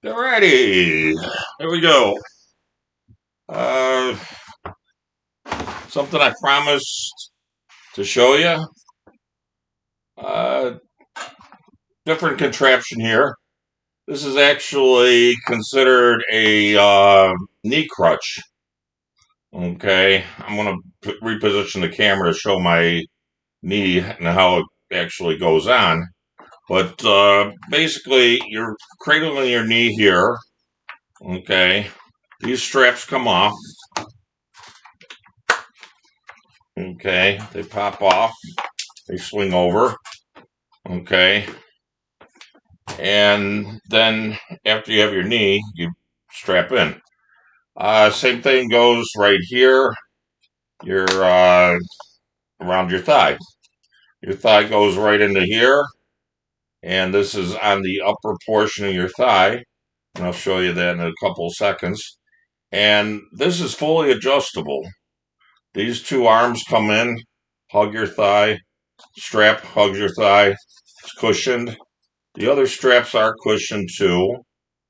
Alrighty, here we go. Uh, Something I promised to show you. Uh, Different contraption here. This is actually considered a knee crutch. Okay, I'm gonna reposition the camera to show my knee and how it actually goes on. But basically, you're cradling your knee here. Okay, these straps come off. Okay, they pop off. They swing over. Okay. And then after you have your knee, you strap in. Same thing goes right here. Your around your thigh. Your thigh goes right into here, and this is on the upper portion of your thigh. And I'll show you that in a couple of seconds. And this is fully adjustable. These two arms come in, hug your thigh. Strap hugs your thigh. It's cushioned. The other straps are cushioned too.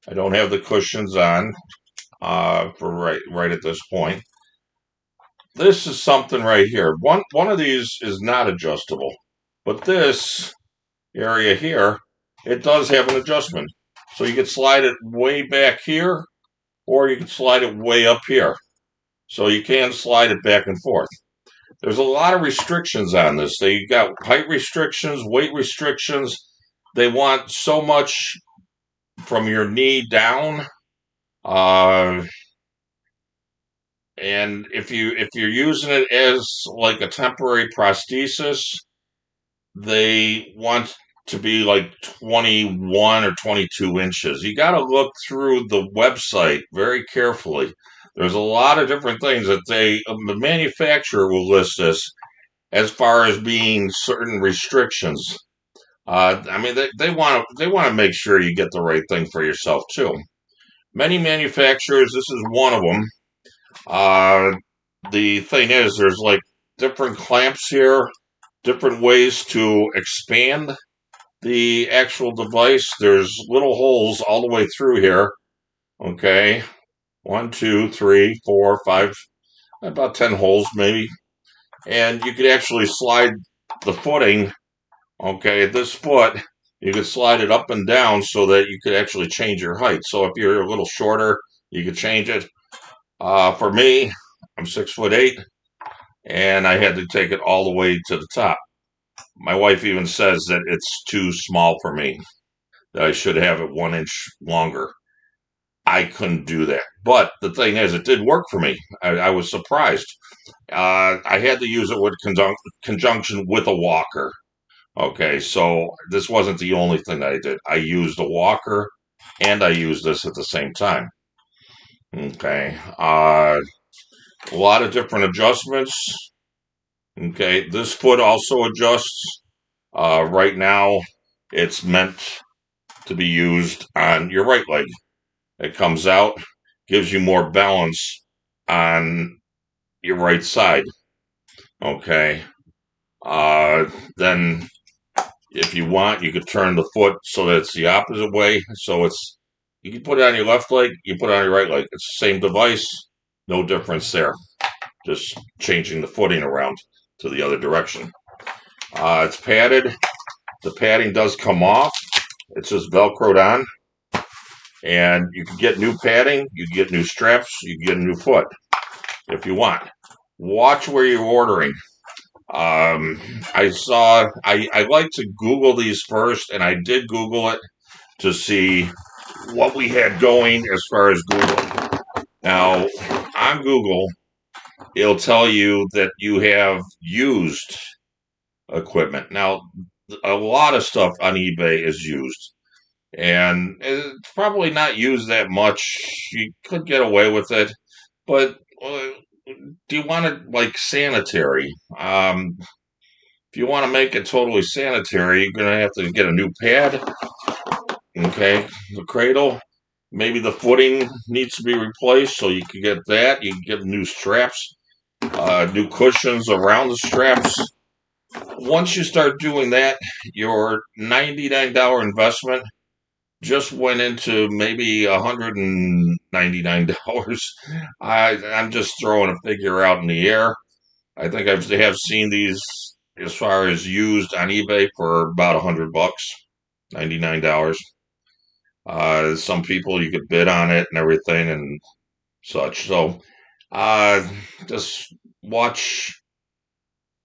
I don't have the cushions on for right at this point. This is something right here. One of these is not adjustable, but this area here, it does have an adjustment. So you can slide it way back here, or you can slide it way up here. So you can slide it back and forth. There's a lot of restrictions on this. They got height restrictions, weight restrictions. They want so much from your knee down. And if you're using it as like a temporary prosthesis, they want to be like 21 or 22 inches. You got to look through the website very carefully. There's a lot of different things that the manufacturer will list this as far as being certain restrictions. I mean, they want to make sure you get the right thing for yourself too. Many manufacturers, this is one of them. The thing is, there's like different clamps here, different ways to expand the actual device. There's little holes all the way through here. Okay, 1, 2, 3, 4, 5, about 10 holes maybe. And you could actually slide the footing. Okay, this foot, you could slide it up and down so that you could actually change your height. So if you're a little shorter, you could change it. For me, I'm 6'8", and I had to take it all the way to the top. My wife even says that it's too small for me, that I should have it 1 inch longer. I couldn't do that. But the thing is, it did work for me. I was surprised. I had to use it with conjunction with a walker. Okay, so this wasn't the only thing that I did. I used a walker and I used this at the same time. Okay, a lot of different adjustments. Okay, this foot also adjusts. Right now, it's meant to be used on your right leg. It comes out, gives you more balance on your right side. Okay. Then, if you want, you could turn the foot so that it's the opposite way. So you can put it on your left leg, you put it on your right leg. It's the same device, no difference there. Just changing the footing around to the other direction. It's padded. The padding does come off. It's just Velcroed on. And you can get new padding, you can get new straps, you can get a new foot if you want. Watch where you're ordering. I like to Google these first, and I did Google it to see what we had going as far as Google. Now, on Google, it'll tell you that you have used equipment. Now, a lot of stuff on eBay is used, and it's probably not used that much. You could get away with it, but do you want it like sanitary? If you want to make it totally sanitary, you're going to have to get a new pad. Okay, the cradle. Maybe the footing needs to be replaced, so you can get that. You can get new straps, new cushions around the straps. Once you start doing that, your $99 investment just went into maybe $199. I'm just throwing a figure out in the air. I think they have seen these as far as used on eBay for about $100, $99. Some people you could bid on it and everything and such. So, uh, just watch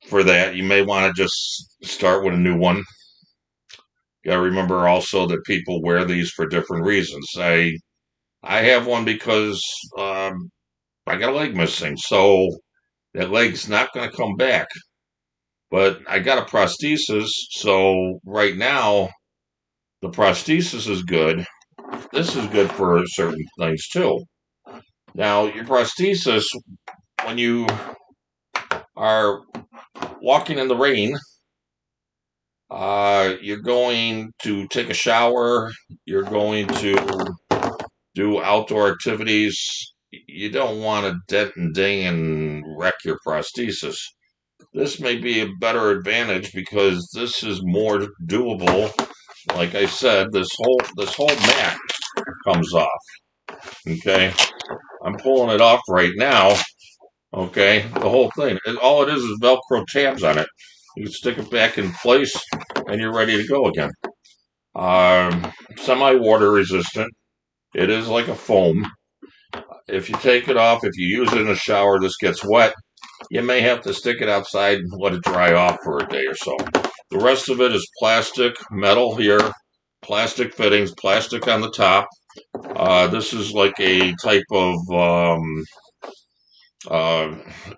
for that. You may want to just start with a new one. You got to remember also that people wear these for different reasons. I have one because I got a leg missing, so that leg's not going to come back. But I got a prosthesis, so right now the prosthesis is good. This is good for certain things too. Now, your prosthesis, when you are walking in the rain, you're going to take a shower, you're going to do outdoor activities. You don't want to dent and ding and wreck your prosthesis. This may be a better advantage because this is more doable. Like I said, this whole mat comes off. Okay, I'm pulling it off right now. Okay, the whole thing. All it is Velcro tabs on it. You can stick it back in place, and you're ready to go again. Semi-water resistant. It is like a foam. If you take it off, if you use it in a shower, this gets wet. You may have to stick it outside and let it dry off for a day or so. The rest of it is plastic, metal here, plastic fittings, plastic on the top. This is like a type of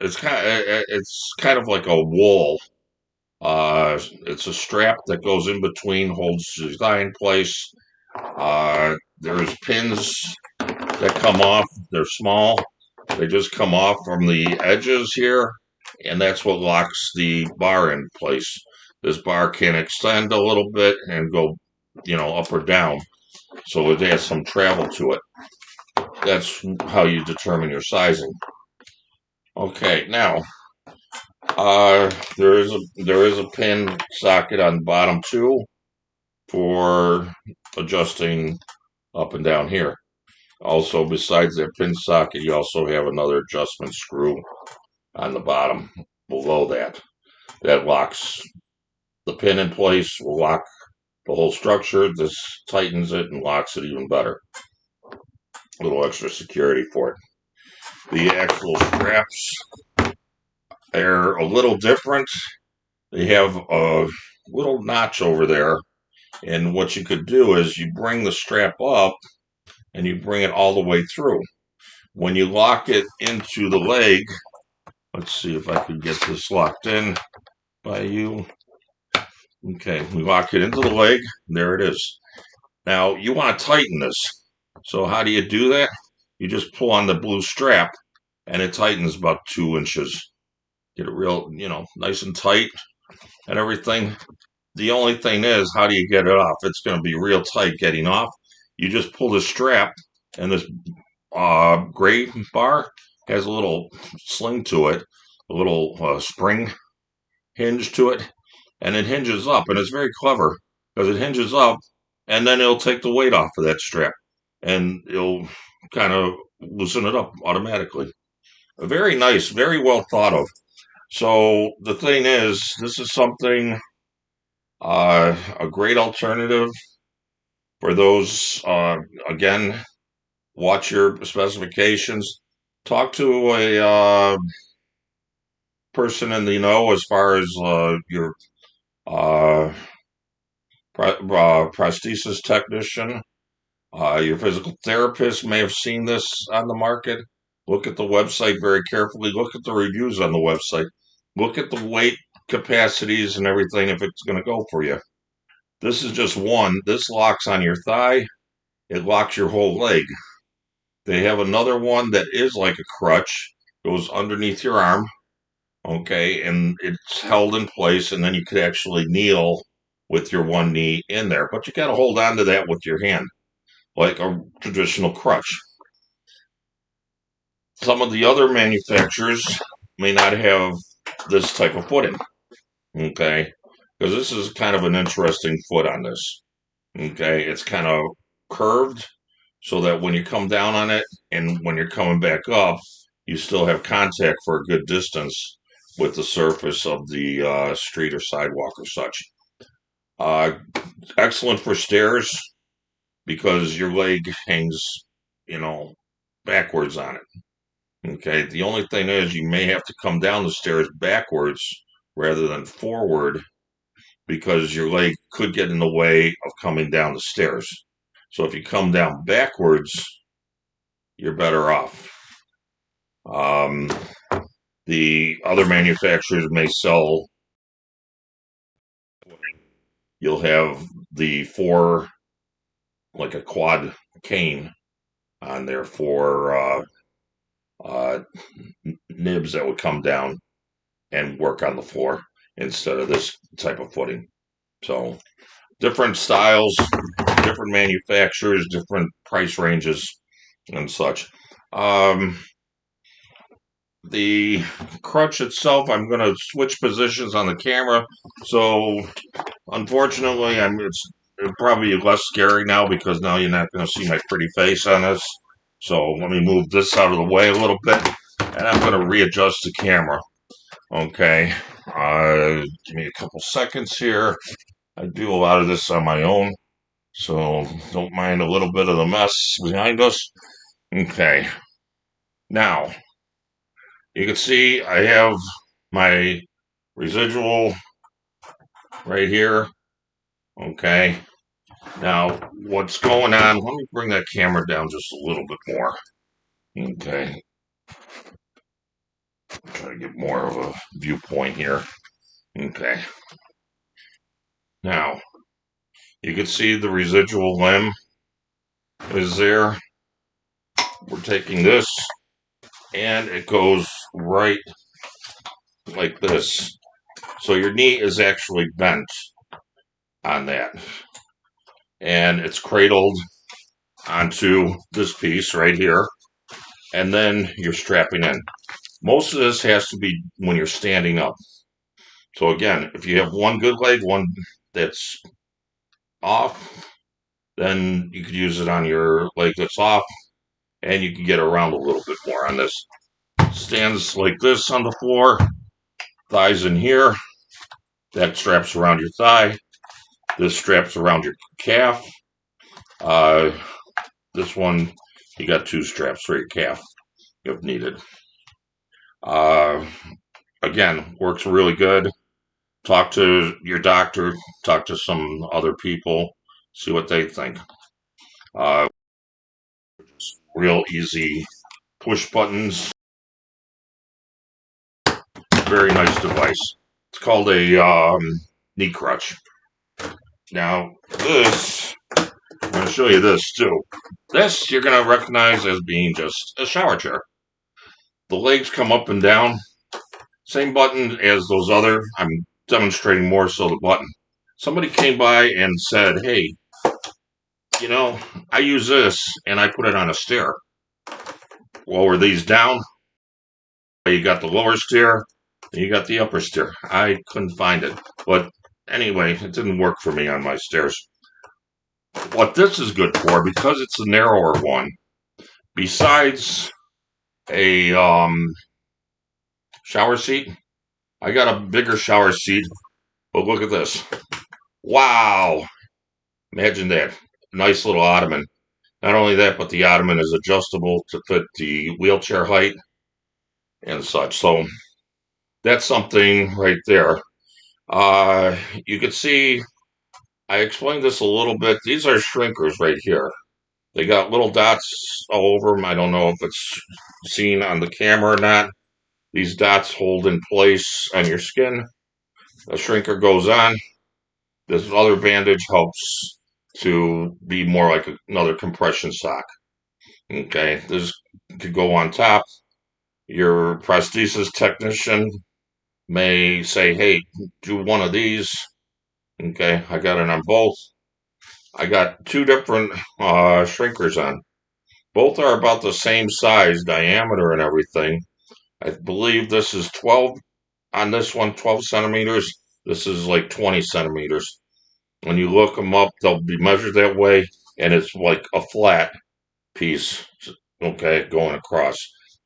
it's kind of like a wool. It's a strap that goes in between, holds the thigh in place. There's pins that come off. They're small. They just come off from the edges here, and that's what locks the bar in place. This bar can extend a little bit and go, up or down, so it has some travel to it. That's how you determine your sizing. Okay, now there is a pin socket on the bottom too for adjusting up and down here. Also, besides that pin socket, you also have another adjustment screw on the bottom below that. That locks the pin in place, will lock the whole structure. This tightens it and locks it even better. A little extra security for it. The actual straps are a little different. They have a little notch over there. And what you could do is you bring the strap up and you bring it all the way through. When you lock it into the leg, let's see if I can get this locked in by you. Okay, we lock it into the leg. There it is. Now, you want to tighten this. So how do you do that? You just pull on the blue strap, and it tightens about 2 inches. Get it real, nice and tight and everything. The only thing is, how do you get it off? It's going to be real tight getting off. You just pull the strap, and this gray bar has a little sling to it, a little spring hinge to it, and it hinges up, and it's very clever because it hinges up, and then it'll take the weight off of that strap, and it'll kind of loosen it up automatically. Very nice, very well thought of. So the thing is, this is something, a great alternative for those, again, watch your specifications. Talk to a person in the know as far as your uh, prosthesis technician. Your physical therapist may have seen this on the market. Look at the website very carefully. Look at the reviews on the website. Look at the weight capacities and everything if it's going to go for you. This is just one. This locks on your thigh. It locks your whole leg. They have another one that is like a crutch. Goes underneath your arm. Okay, and it's held in place, and then you could actually kneel with your one knee in there. But you got to hold on to that with your hand, like a traditional crutch. Some of the other manufacturers may not have this type of footing, okay? Because this is kind of an interesting foot on this, okay? It's kind of curved so that when you come down on it and when you're coming back up, you still have contact for a good distance with the surface of the street or sidewalk or such. Uh, Excellent for stairs because your leg hangs, you know, backwards on it. Okay. The only thing is you may have to come down the stairs backwards rather than forward because your leg could get in the way of coming down the stairs. So if you come down backwards, you're better off. Um, the other manufacturers may sell, you'll have the four, like a quad cane on there for uh, nibs that would come down and work on the floor instead of this type of footing. So different styles, different manufacturers, different price ranges, and such. Um, the crutch itself, I'm going to switch positions on the camera. So unfortunately, it's probably less scary now because now you're not going to see my pretty face on this. So let me move this out of the way a little bit, and I'm going to readjust the camera. Okay, give me a couple seconds here. I do a lot of this on my own, so don't mind a little bit of the mess behind us. Okay, now you can see I have my residual right here. Okay, now what's going on? Let me bring that camera down just a little bit more. Okay, try to get more of a viewpoint here. Okay, now you can see the residual limb is there. We're taking this and it goes right like this. So your knee is actually bent on that. And it's cradled onto this piece right here. And then you're strapping in. Most of this has to be when you're standing up. So again, if you have one good leg, one that's off, then you could use it on your leg that's off, and you can get around a little bit more on this. Stands like this on the floor, thighs in here, that straps around your thigh, this straps around your calf, this one, you got two straps for your calf if needed. Uh, Again, works really good. Talk to your doctor, talk to some other people, see what they think. Uh, Real easy push buttons. Very nice device. It's called a knee crutch. Now, this, I'm going to show you this too. This you're going to recognize as being just a shower chair. The legs come up and down. Same button as those other. I'm demonstrating more so the button. Somebody came by and said, hey, I use this and I put it on a stair. Lower these down. You got the lower stair, and you got the upper stair. I couldn't find it. But anyway, it didn't work for me on my stairs. What this is good for, because it's a narrower one, besides a shower seat, I got a bigger shower seat, but look at this. Wow! Imagine that. Nice little ottoman. Not only that, but the ottoman is adjustable to fit the wheelchair height and such. So that's something right there. You can see, I explained this a little bit. These are shrinkers right here. They got little dots all over them. I don't know if it's seen on the camera or not. These dots hold in place on your skin. A shrinker goes on. This other bandage helps to be more like another compression sock. Okay, this could go on top. Your prosthesis technician may say, hey, do one of these. Okay, I got it on both. I got two different shrinkers on. Both are about the same size, diameter, and everything. I believe this is 12 on this one, 12 centimeters. This is like 20 centimeters. When you look them up, they'll be measured that way. and it's like a flat piece, okay, going across.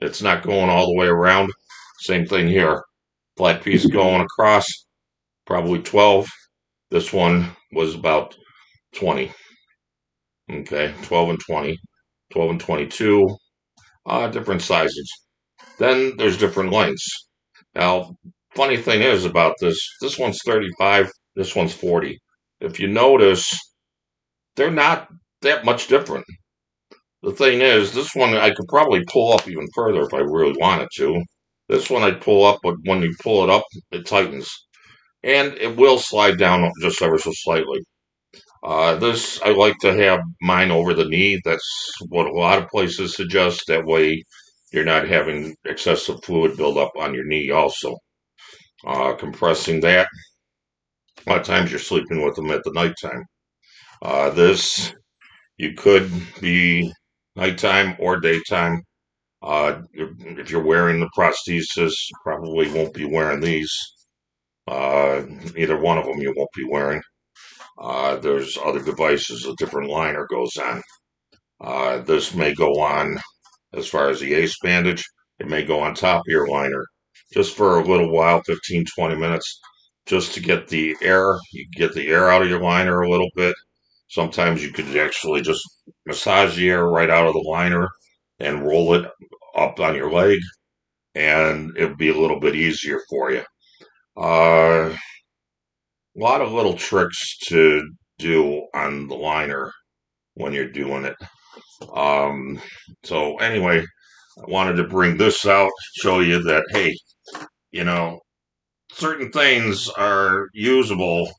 It's not going all the way around. Same thing here. Flat piece going across, probably 12. This one was about 20. Okay, 12 and 20, 12 and 22, different sizes. Then there's different lengths. Now, funny thing is about this one's 35, this one's 40. If you notice, they're not that much different. The thing is, this one I could probably pull up even further if I really wanted to. This one I'd pull up, but when you pull it up, it tightens. And it will slide down just ever so slightly. This, I like to have mine over the knee. That's what a lot of places suggest. That way, you're not having excessive fluid build up on your knee also. Compressing that, a lot of times you're sleeping with them at the nighttime. This, you could be nighttime or daytime. If you're wearing the prosthesis, you probably won't be wearing these. Either one of them you won't be wearing. There's other devices, a different liner goes on. This may go on, as far as the ace bandage, it may go on top of your liner just for a little while, 15, 20 minutes, just to get the air. You get the air out of your liner a little bit. Sometimes you could actually just massage the air right out of the liner and roll it up on your leg, and it would be a little bit easier for you. A lot of little tricks to do on the liner when you're doing it. So anyway, I wanted to bring this out, show you that, hey, you know, certain things are usable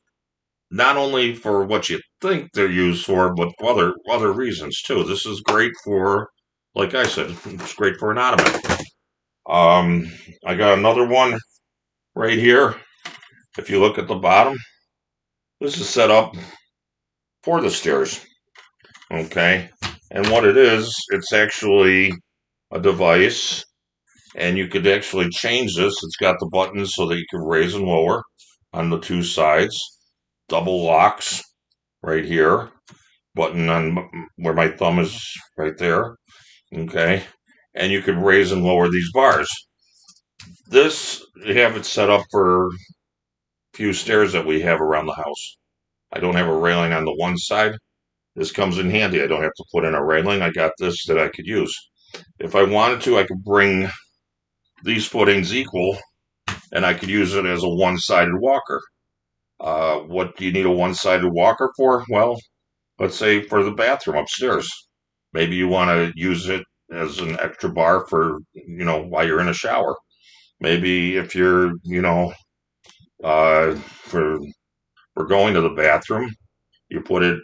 not only for what you think they're used for, but other reasons too. This is great for, like I said, it's great for an ottoman. I got another one right here. If you look at the bottom, this is set up for the stairs. Okay, and what it is, it's actually a device, and you could actually change this. It's got the buttons so that you can raise and lower on the two sides. Double locks right here. Button on where my thumb is right there. Okay, and you can raise and lower these bars. This, you have it set up for a few stairs that we have around the house. I don't have a railing on the one side. This comes in handy. I don't have to put in a railing. I got this that I could use. If I wanted to, I could bring these footings equal, and I could use it as a one-sided walker. What do you need a one-sided walker for? Well, let's say for the bathroom upstairs. Maybe you want to use it as an extra bar for, while you're in a shower. Maybe if you're, for going to the bathroom, you put it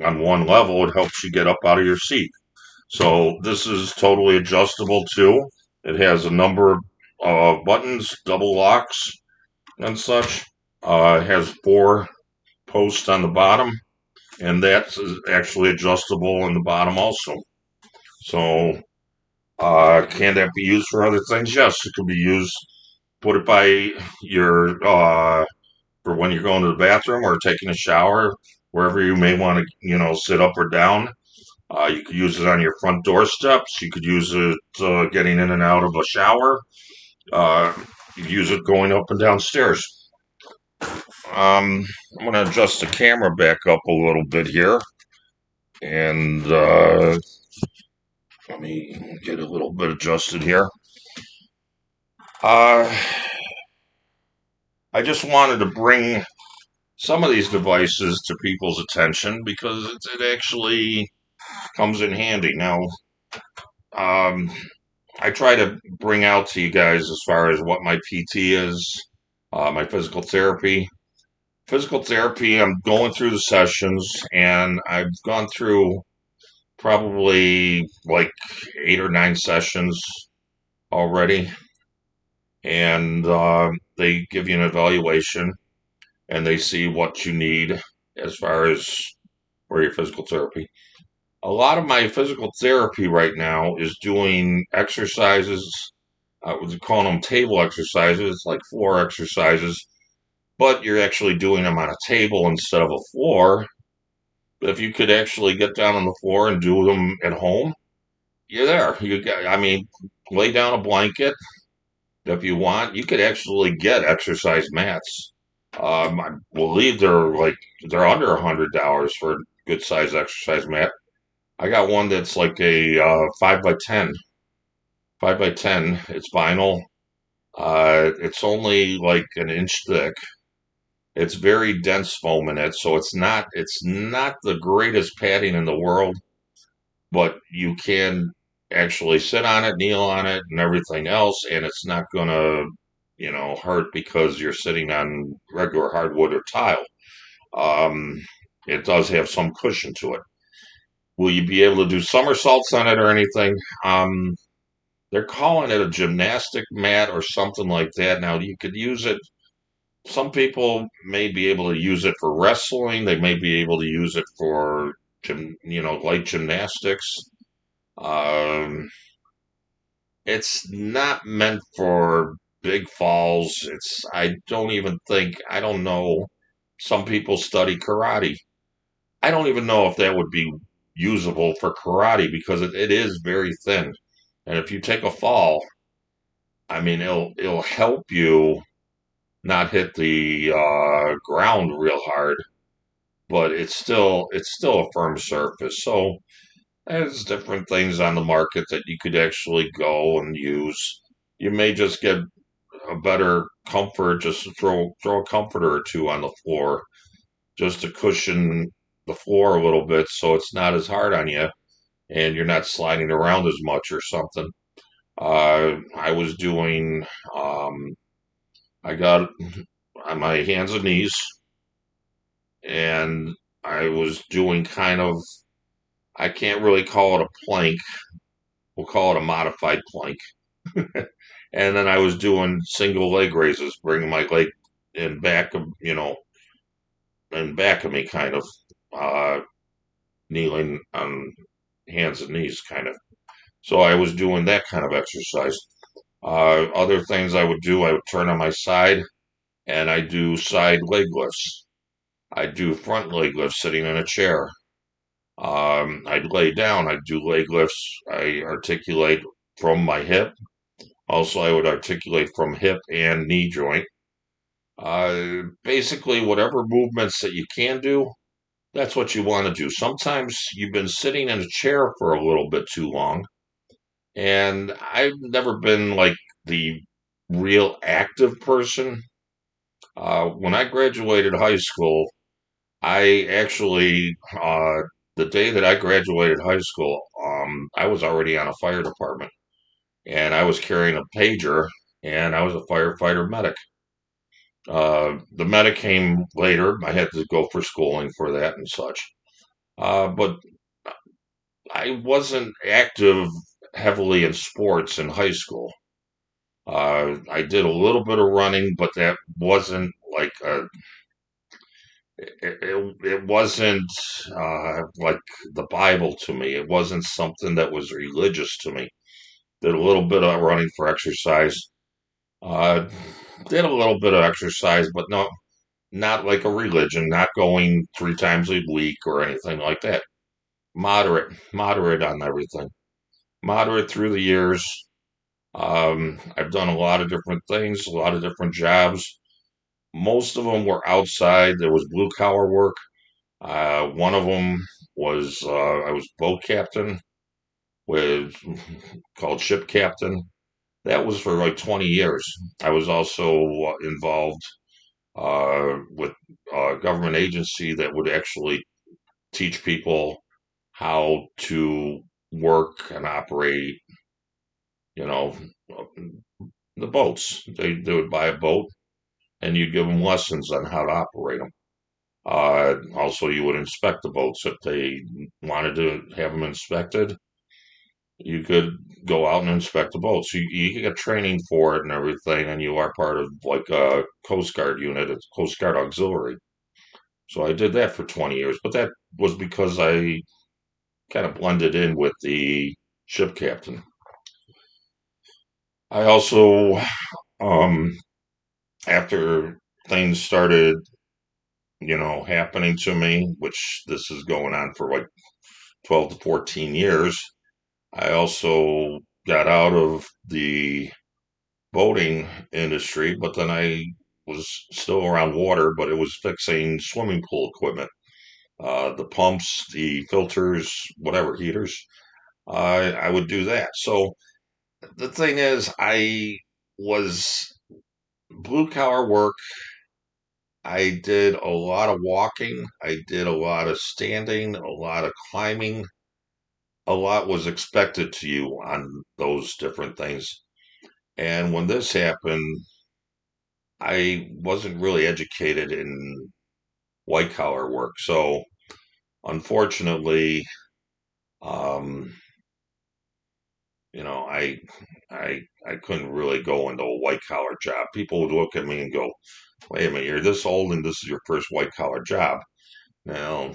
on one level. It helps you get up out of your seat. So this is totally adjustable too. It has a number of buttons, double locks, and such. It has 4 posts on the bottom, and that's actually adjustable on the bottom also. So, can that be used for other things? Yes, it could be used. Put it by your for when you're going to the bathroom or taking a shower, wherever you may want to, sit up or down. You could use it on your front door steps. You could use it getting in and out of a shower. You could use it going up and down stairs. I'm going to adjust the camera back up a little bit here. And let me get a little bit adjusted here. I just wanted to bring some of these devices to people's attention because it actually comes in handy. Now, I try to bring out to you guys as far as what my PT is, my physical therapy. Physical therapy, I'm going through the sessions, and I've gone through probably like 8 or 9 sessions already. And they give you an evaluation, and they see what you need as far as for your physical therapy. A lot of my physical therapy right now is doing exercises. We're calling them table exercises, like floor exercises, but you're actually doing them on a table instead of a floor. If you could actually get down on the floor and do them at home, you're there. You got, I mean, lay down a blanket if you want. You could actually get exercise mats. I believe they're under $100 for a good size exercise mat. I got one that's like a 5 by 10. 5 by 10. It's vinyl. It's only like an inch thick. It's very dense foam in it, so it's not the greatest padding in the world, but you can actually sit on it, kneel on it, and everything else, and it's not gonna, hurt because you're sitting on regular hardwood or tile. Um, it does have some cushion to it. Will you be able to do somersaults on it or anything? Um, they're calling it a gymnastic mat or something like that. Now you could use it. Some people may be able to use it for wrestling. They may be able to use it for light gymnastics. Um, it's not meant for big falls. I don't even think, I don't know. Some people study karate. I don't even know if that would be usable for karate because it is very thin. And if you take a fall, I mean, it'll help you not hit the ground real hard, but it's still a firm surface. So there's different things on the market that you could actually go and use. You may just get a better comfort, just to throw a comforter or two on the floor, just to cushion the floor a little bit, so it's not as hard on you, and you're not sliding around as much or something. I was doing, I got on my hands and knees, and I was doing kind of, I can't really call it a plank. We'll call it a modified plank. And then I was doing single leg raises, bringing my leg in back of, in back of me, kind of, uh, kneeling on hands and knees, kind of. So I was doing that kind of exercise. Other things I would do, I would turn on my side and I do side leg lifts. I do front leg lifts sitting in a chair. I'd lay down, I'd do leg lifts. I articulate from my hip. Also, I would articulate from hip and knee joint. Basically, whatever movements that you can do, that's what you want to do. Sometimes you've been sitting in a chair for a little bit too long, and I've never been like the real active person. When I graduated high school, I actually, the day that I graduated high school, I was already on a fire department, and I was carrying a pager, and I was a firefighter medic. The medic came later. I had to go for schooling for that and such. But I wasn't active heavily in sports in high school. I did a little bit of running, but that wasn't like it wasn't like the Bible to me. It wasn't something that was religious to me. Did a little bit of running for exercise. Uh, did a little bit of exercise, but no, not like a religion. Not going 3 times a week or anything like that. Moderate on everything. Moderate through the years. I've done a lot of different things, a lot of different jobs. Most of them were outside. There was blue collar work. One of them was I was boat captain with called ship captain. That was for like 20 years. I was also involved with a government agency that would actually teach people how to work and operate, you know, the boats. They would buy a boat and you'd give them lessons on how to operate them. Also, you would inspect the boats if they wanted to have them inspected. You could go out and inspect the boats. You get training for it and everything, and you are part of like a Coast Guard unit, it's Coast Guard Auxiliary. So I did that for 20 years, but that was because I kind of blended in with the ship captain. I also, um, after things started happening to me, which this is going on for like 12 to 14 years. I also got out of the boating industry, but then I was still around water, but it was fixing swimming pool equipment, the pumps, the filters, whatever, heaters. I would do that. So the thing is, I was blue collar work. I did a lot of walking. I did a lot of standing, a lot of climbing. A lot was expected to you on those different things. And when this happened, I wasn't really educated in white collar work. So unfortunately, um, I I couldn't really go into a white collar job. People would look at me and go, "Wait a minute, you're this old and this is your first white collar job." Now,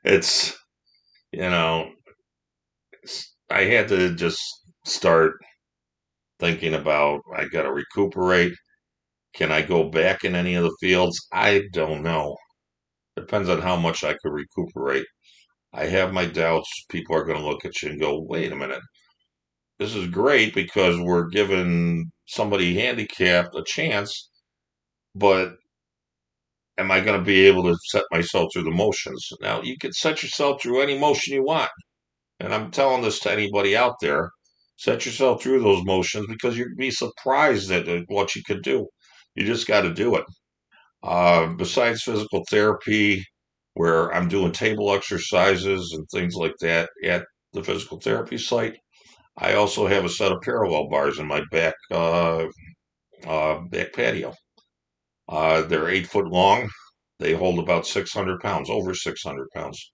it's you know, I had to just start thinking about I got to recuperate. Can I go back in any of the fields? I don't know. Depends on how much I could recuperate. I have my doubts. People are going to look at you and go, wait a minute. This is great because we're giving somebody handicapped a chance, but am I going to be able to set myself through the motions? Now, you can set yourself through any motion you want. And I'm telling this to anybody out there. Set yourself through those motions because you'd be surprised at what you could do. You just got to do it. Besides physical therapy, where I'm doing table exercises and things like that at the physical therapy site, I also have a set of parallel bars in my back patio. They're 8 foot long. They hold about 600 pounds, over 600 pounds.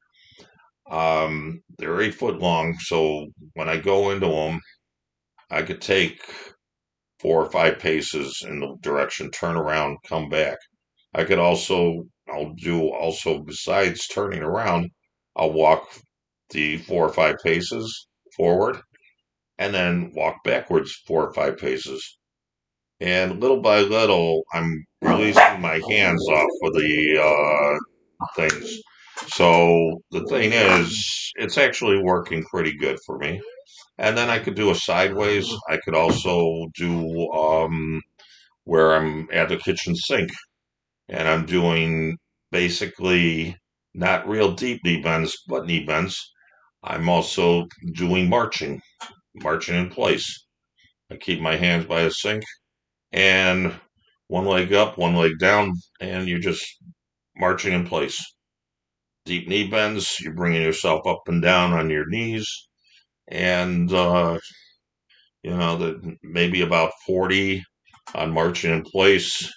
They're 8 foot long, so when I go into them, I could take 4 or 5 paces in the direction, turn around, come back. I could also, I'll do also besides turning around, I'll walk the 4 or 5 paces forward and then walk backwards 4 or 5 paces. And little by little, I'm releasing my hands off of the things. So the thing is, it's actually working pretty good for me. And then I could do a sideways. I could also do where I'm at the kitchen sink and I'm doing basically not real deep knee bends, but knee bends. I'm also doing marching in place. I keep my hands by the sink and one leg up, one leg down, and you're just marching in place. Deep knee bends, you're bringing yourself up and down on your knees, and that maybe about 40 on marching in place,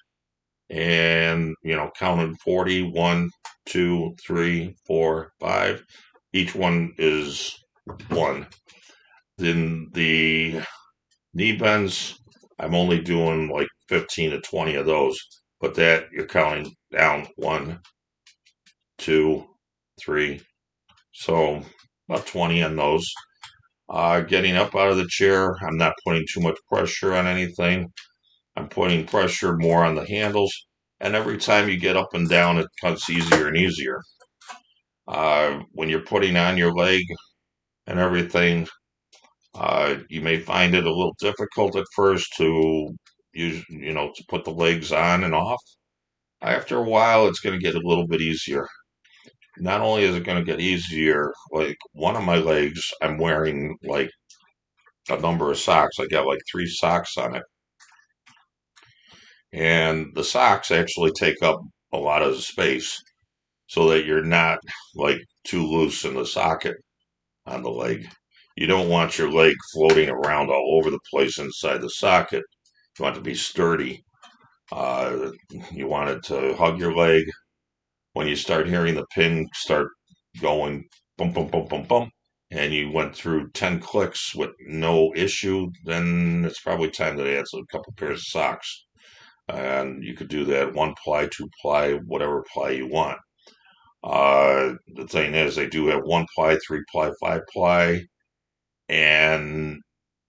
and counting 40, 1, 2, 3, 4, 5. Each one is one. Then the knee bends, I'm only doing like 15 to 20 of those, but that you're counting down 1, 2, 3. So about 20 on those. Getting up out of the chair, I'm not putting too much pressure on anything. I'm putting pressure more on the handles. And every time you get up and down, it becomes easier and easier. When you're putting on your leg and everything, you may find it a little difficult at first to to put the legs on and off. After a while, it's going to get a little bit easier. Not only is it going to get easier, like one of my legs, I'm wearing like a number of socks. I got like 3 socks on it. And the socks actually take up a lot of space so that you're not like too loose in the socket on the leg. You don't want your leg floating around all over the place inside the socket. You want it to be sturdy. Uh, you want it to hug your leg. When you start hearing the pin start going bump, bump, bump, bump, bump, and you went through 10 clicks with no issue, then it's probably time to add a couple pairs of socks. And you could do that 1 ply, 2 ply, whatever ply you want. The thing is, they do have 1 ply, 3 ply, 5 ply, and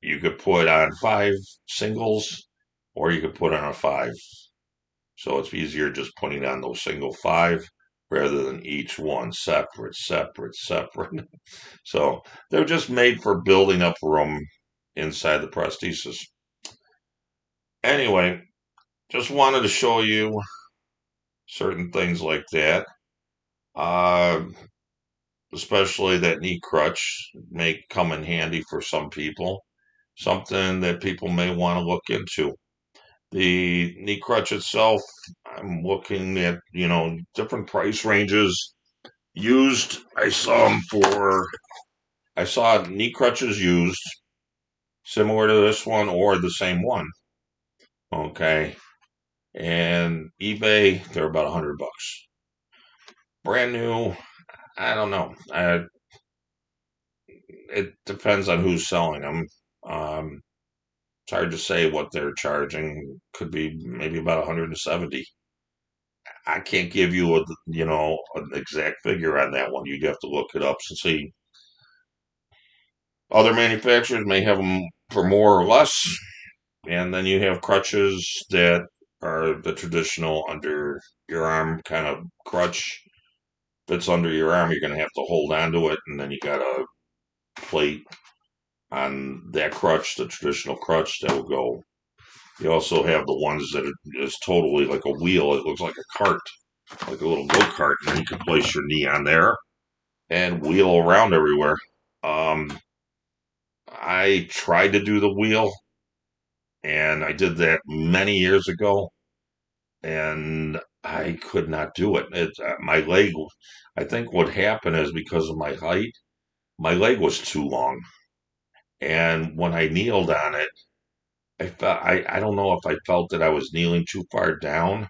you could put on 5 singles, or you could put on a 5. So it's easier just putting on those single 5 rather than each one separate, separate, separate. So they're just made for building up room inside the prosthesis. Anyway, just wanted to show you certain things like that. Uh, Especially that knee crutch may come in handy for some people. Something that people may want to look into. The knee crutch itself, I'm looking at, different price ranges. Used, I saw knee crutches used similar to this one or the same one. Okay. And eBay, they're about $100. Brand new, I don't know. It depends on who's selling them. It's hard to say what they're charging. Could be maybe about 170. I can't give you an exact figure on that one. You'd have to look it up to see. Other manufacturers may have them for more or less, and then you have crutches that are the traditional under your arm kind of crutch. If it's under your arm, you're going to have to hold on to it, and then you got a plate on that crutch, the traditional crutch that will go. You also have the ones that is totally like a wheel. It looks like a cart, like a little go-kart, and then you can place your knee on there and wheel around everywhere. Um, I tried to do the wheel, and I did that many years ago, and I could not do it. My leg. I think what happened is because of my height, my leg was too long, and when I kneeled on it, I don't know if I felt that I was kneeling too far down.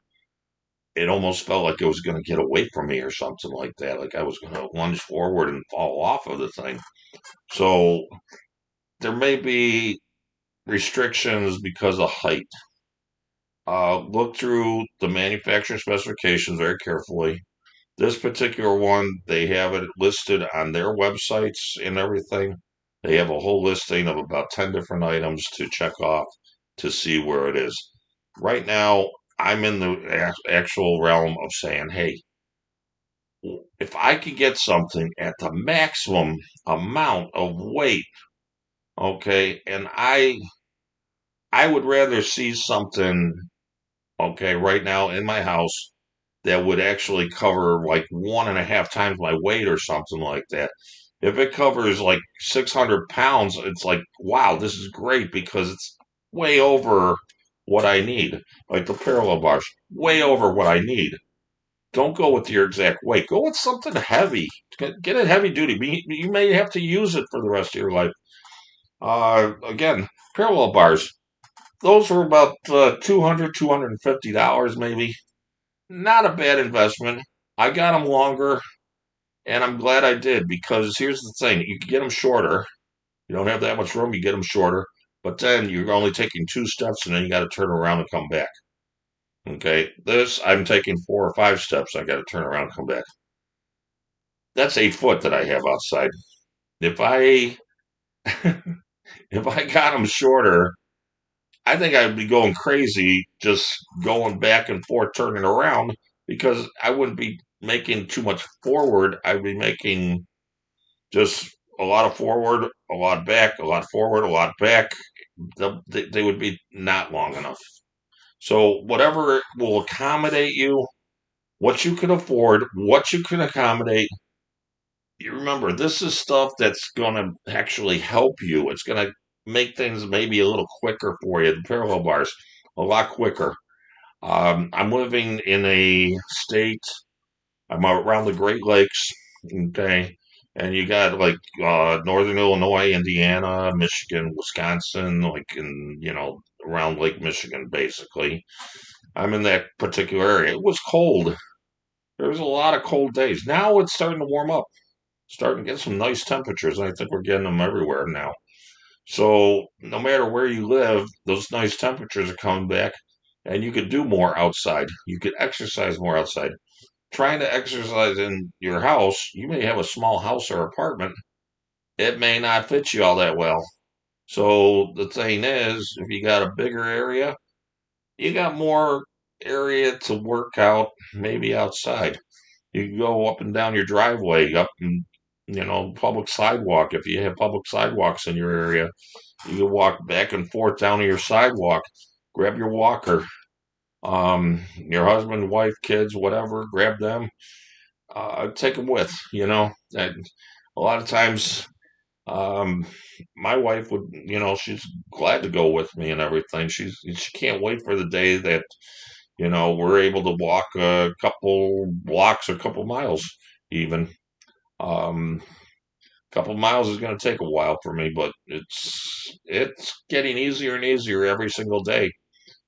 It almost felt like it was going to get away from me or something like that. Like I was going to lunge forward and fall off of the thing. So there may be restrictions because of height. Look through the manufacturer specifications very carefully. This particular one, they have it listed on their websites and everything. They have a whole listing of about 10 different items to check off to see where it is. Right now, I'm in the actual realm of saying, hey, if I could get something at the maximum amount of weight, okay, and I would rather see something, okay, right now in my house that would actually cover like 1.5 times my weight or something like that. If it covers like 600 pounds, it's like, wow, this is great because it's way over what I need. Like the parallel bars, way over what I need. Don't go with your exact weight. Go with something heavy. Get it heavy duty. You may have to use it for the rest of your life. Again, parallel bars. Those were about $250 maybe. Not a bad investment. I got them longer, and I'm glad I did because here's the thing: you can get them shorter. You don't have that much room. You get them shorter, but then you're only taking 2 steps, and then you got to turn around and come back. Okay, this I'm taking 4 or 5 steps. I got to turn around and come back. That's 8 foot that I have outside. If I if I got them shorter, I think I'd be going crazy just going back and forth, turning around because I wouldn't be making too much forward. I'd be making just a lot of forward, a lot back, a lot forward, a lot back. They would be not long enough. So whatever will accommodate you, what you can afford, what you can accommodate, you remember this is stuff that's going to actually help you. It's going to make things maybe a little quicker for you. The parallel bars a lot quicker. I'm living in a state. I'm around the Great Lakes. Okay, and you got like northern Illinois, Indiana, Michigan, Wisconsin, like in around Lake Michigan, basically. I'm in that particular area. It was cold. There was a lot of cold days. Now it's starting to warm up, starting to get some nice temperatures, and I think we're getting them everywhere now. So no matter where you live, those nice temperatures are coming back, and you could do more outside. You could exercise more outside. Trying to exercise in your house, you may have a small house or apartment. It may not fit you all that well. So the thing is, if you got a bigger area, you got more area to work out, maybe outside. You can go up and down your driveway, up and public sidewalk. If you have public sidewalks in your area, you can walk back and forth down to your sidewalk. Grab your walker. Your husband, wife, kids, whatever. Grab them. Take them with. And a lot of times, um, my wife would, she's glad to go with me and everything. She can't wait for the day that we're able to walk a couple blocks, a couple miles, even. Um, couple miles is going to take a while for me, but it's getting easier and easier every single day.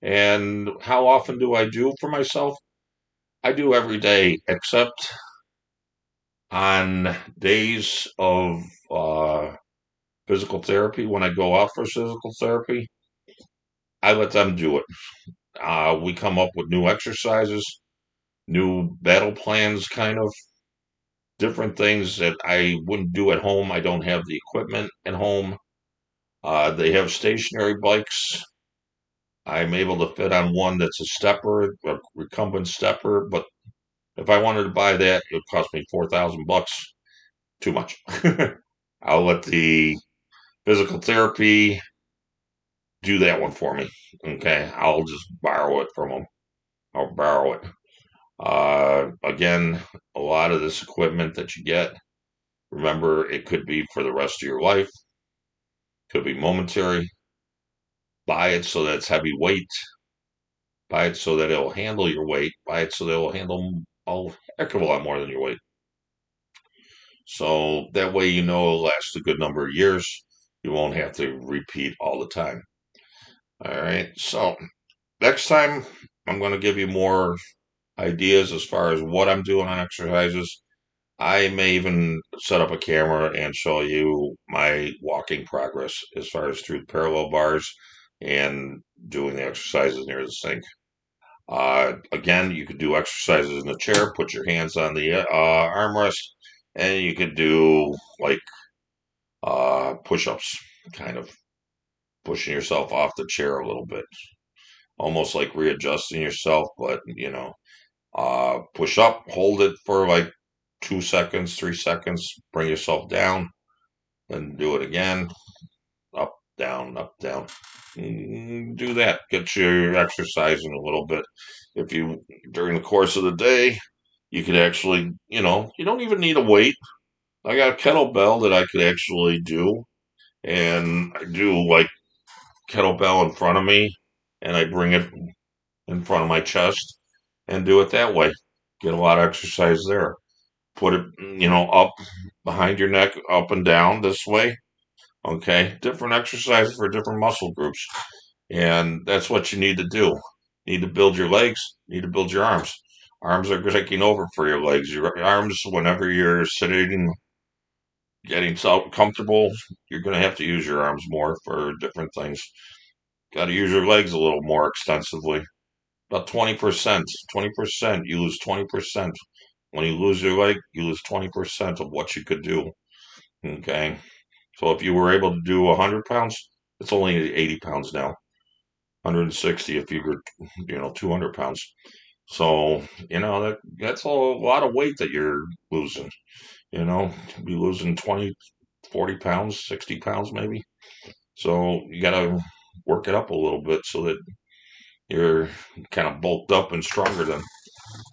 And how often do I do for myself? I do every day, except on days of physical therapy. When I go out for physical therapy, I let them do it. We come up with new exercises, new battle plans, kind of different things that I wouldn't do at home. I don't have the equipment at home. They have stationary bikes. I'm able to fit on one that's a stepper, a recumbent stepper, but if I wanted to buy that, it would cost me $4,000. Too much. I'll let the physical therapy do that one for me. Okay, I'll just borrow it from them. I'll borrow it. Again, a lot of this equipment that you get, remember, it could be for the rest of your life, could be momentary. Buy it so that it's heavy weight. Buy it so that it'll handle your weight. Buy it so that it'll handle a heck of a lot more than your weight. So that way it'll last a good number of years. You won't have to repeat all the time. All right. So next time I'm going to give you more ideas as far as what I'm doing on exercises. I may even set up a camera and show you my walking progress as far as through the parallel bars and doing the exercises near the sink. Again, you could do exercises in the chair, put your hands on the armrest, and you could do like push-ups, kind of pushing yourself off the chair a little bit, almost like readjusting yourself, but push up, hold it for like 2 seconds, 3 seconds, bring yourself down, then do it again, up, down, up, down. Do that. Get your exercising a little bit. If you, during the course of the day, you could actually, you don't even need a weight. I got a kettlebell that I could actually do, and I do like kettlebell in front of me, and I bring it in front of my chest and do it that way. Get a lot of exercise there. Put it, up behind your neck, up and down this way. Okay, different exercises for different muscle groups. And that's what you need to do. You need to build your legs, you need to build your arms. Arms are taking over for your legs. Your arms, whenever you're sitting, getting so comfortable, you're going to have to use your arms more for different things. Got to use your legs a little more extensively. About 20%. 20%. You lose 20%. When you lose your leg, you lose 20% of what you could do. Okay. So if you were able to do 100 pounds, it's only 80 pounds now. 160 if you're, 200 pounds. So, that's a lot of weight that you're losing. Be losing 20, 40 pounds, 60 pounds maybe. So you got to work it up a little bit so that you're kind of bulked up and stronger then.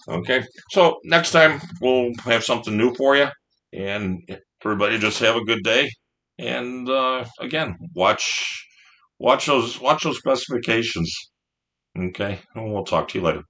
Okay. So next time we'll have something new for you. And everybody just have a good day. And again, watch those specifications. Okay. And we'll talk to you later.